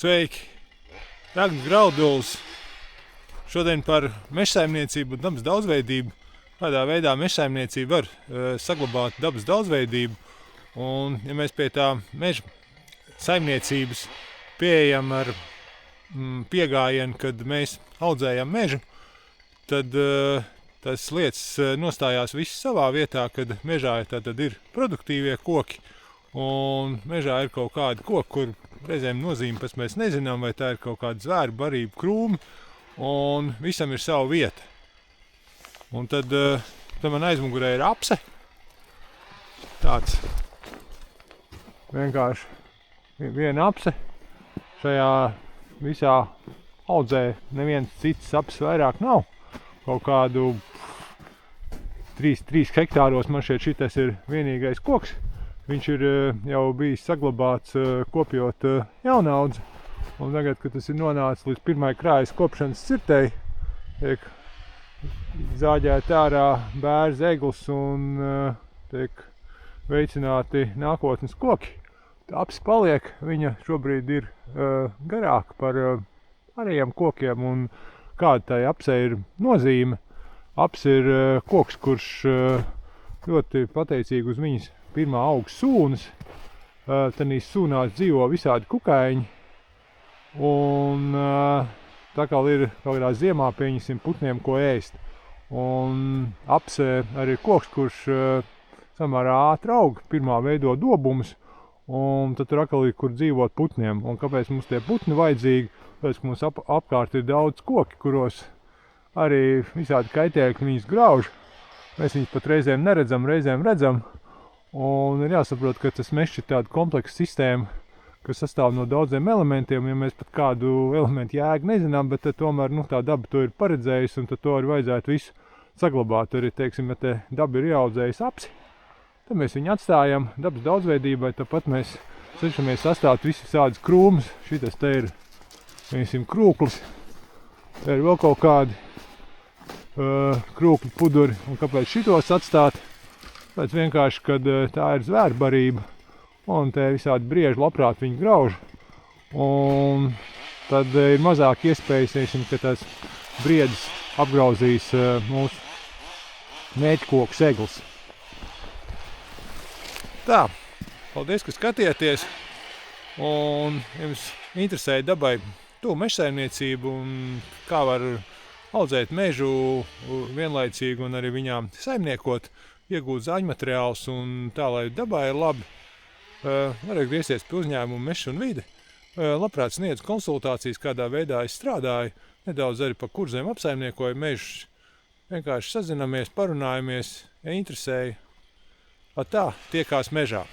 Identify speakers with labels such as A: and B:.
A: Sveiki! Ragnar Graudulis. Šodien par mežsaimniecību un dabas daudzveidību. Kādā veidā mežsaimniecība var saglabāt dabas daudzveidību. Un, ja mēs pie tā meža saimniecības pieejam ar piegājienu, kad mēs audzējam mežu, tad tas lietas nostājās viss savā vietā, kad mežā tātad ir produktīvie koki. Un mežā ir kaut kādi koki, kur reizēm nozīme pēc mēs nezinām, vai tā ir kaut kāda zvēru barība krūmi, un visam ir sava vieta. Un tad man aizmugurē ir apse. Tāds vienkārši viena apse. Šajā visā audzē neviens cits apses vairāk nav. Kaut kādu 3 hektāros man šķiet šitais ir vienīgais koks. Viņš ir jau bijis saglabāts kopjot jaunaudzi. Un tagad, kad tas ir nonācis līdz pirmai krājas kopšanas cirtei, tiek zāģēti ārā bērzi, eglis un tiek veicināti nākotnes koki. Tā apse paliek, viņa šobrīd ir garāka par pārējiem kokiem. Un kāda tai apsei ir nozīme? Apse ir koks, kurš ļoti pateicīgi uz viņas pirmā aug sūnas. Tanīs sūnās dzīvo visādi kukaiņi. Un tā kā ir kaut kādā ziemā pieņemsim putniem ko ēst. Un apse arī ir koks, kurš samērā ātri aug, pirmā veido dobumus. Un tad tur atkal ir, kur dzīvot putniem. Un kāpēc mums tie putni vajadzīgi? Tāpēc, ka mums apkārt ir daudz koki, kuros arī visādi kaitēkļi viņus grauž. Mēs viņus pat reizēm neredzam, reizēm redzam. Un ir jāsaprot, ka tas mežs ir tāda kompleksa sistēma, kas sastāv no daudziem elementiem. Ja mēs pat kādu elementu jēgu nezinām, bet tomēr tā daba to ir paredzējusi, un tad to arī vajadzētu visu saglabāt. Arī, teiksim, ja te daba ir ieaudzējusi apsi, tad mēs viņu atstājam dabas daudzveidībai, tāpat mēs cenšamies sastāt visus tādus krūmus. Šitas te ir, piemēram, krūklis, te ir vēl kaut kādi krūkļu puduri, un kāpēc šitos atstāt? Tāpēc vienkārši, kad tā ir zvēru barība, un te visādi brieži labprāt viņu grauž, un tad ir mazāk iespējas, ka tās briedis apgrauzīs mūsu mēķkoku eglis. Tā, paldies, ka skatieties, un jums interesē dabai tuvu mežsaimniecību un kā var audzēt mežu vienlaicīgi un arī viņām saimniekot, iegūt zaļmateriālus un tā, lai dabai ir labi. Varētu griezties pie uzņēmuma Mežs un vide. Labprāt sniedz konsultācijas, kādā veidā es strādāju, nedaudz arī par kurzēm apsaimniekoju mežus. Vienkārši sazinamies, parunājamies, ja interesēja. Tā, tiekās mežā.